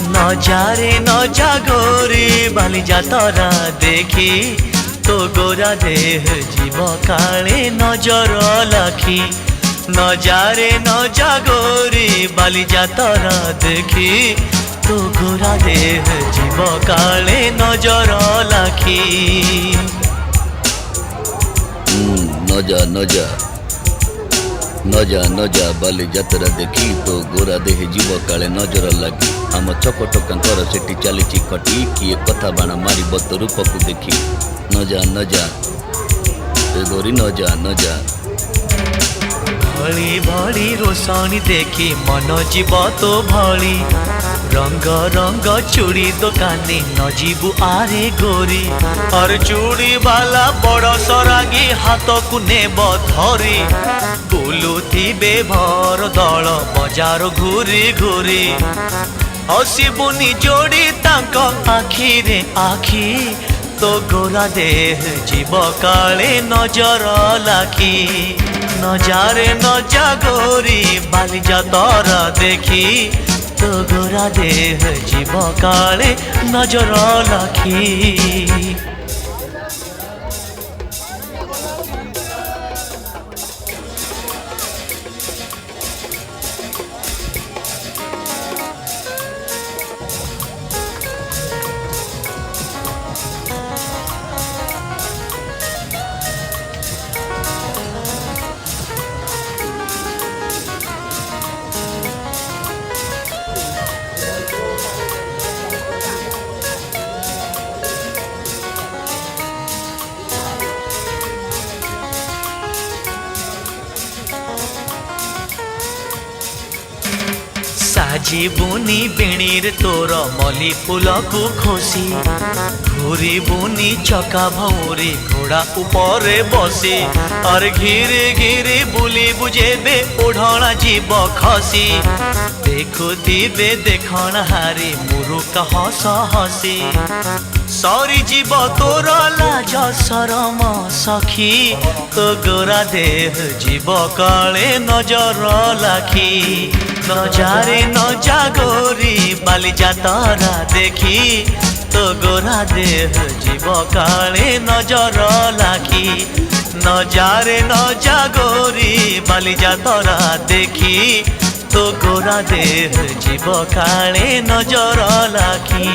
নজারে নজা গোরে বালিজা তরা দেখি তো গোরা দেহ জীব কালে নজর লাখি নজারে নজা গোরে বালিজা তরা দেখি তো গোরা দেহ জীব কালে নজর লাখি নজা নজা নজা নজা বালিଯାତ୍ରା ଦେଖି ତୋ ଗୋରା ଦେହ ଯିବ କାଳେ ନଜର ଲାଗି ଆମ ଚକଟକାଙ୍କର ସେଠି ଚାଲିଛି ଖଟି କିଏ କଥା ବାଣ ମାରିବ ତୋ ରୂପକୁ ଦେଖି ନଜା ନଜା ଏ ଗୋରି ନଜା ନଜା ଭଳି ଭଳି ରୋଷଣୀ ଦେଖି ମନ ଯିବ ତୋ ଭଳି ରଙ୍ଗ ରଙ୍ଗ ଚୁଡ଼ି ଦୋକାନୀ ନ ଯିବୁ ଆରେ ଗୋରି ଅର ଚୁଡ଼ି ବାଲା ବଡ଼ ସରାଗୀ ହାତକୁ ନେବ ଧରି ବୁଲୁଥିବେ ଭର ଦଳ ବଜାର ଘୁରି ଘୁରି ହସିବୁନି ଯୋଡ଼ି ତାଙ୍କ ଆଖିରେ ଆଖି তো গোরা দেহ জীব কালে নজর লাখি নজারে নজা গোরি বালিজা তরা দেখি তো গোরা দেহ জীব কালে নজর লাখি সাজিবুনি বেণীর তোর মলি ফুলকু খোসি ঘুরিবুনি চকা ভৌরি ঘোড়া উপরে বসি আর ঘিরে ঘিরে বুলিবু যেবে ওঢ়ଣା জীব খসি দেখুথিবে দেখଣା হারি মুরুকা হস হসি সরি জীব তোর লাজ শরম সখী তো গোরা দেহ জীব কালে নজর লাখি নজারে নজা গোরি বালিজা তরা দেখি তো গোরা দেহ জীব কালে নজর লাখি নজারে নজা গোরি বালিজা তরা দেখি তো গোরা দেহ জীব কালে নজর লাখি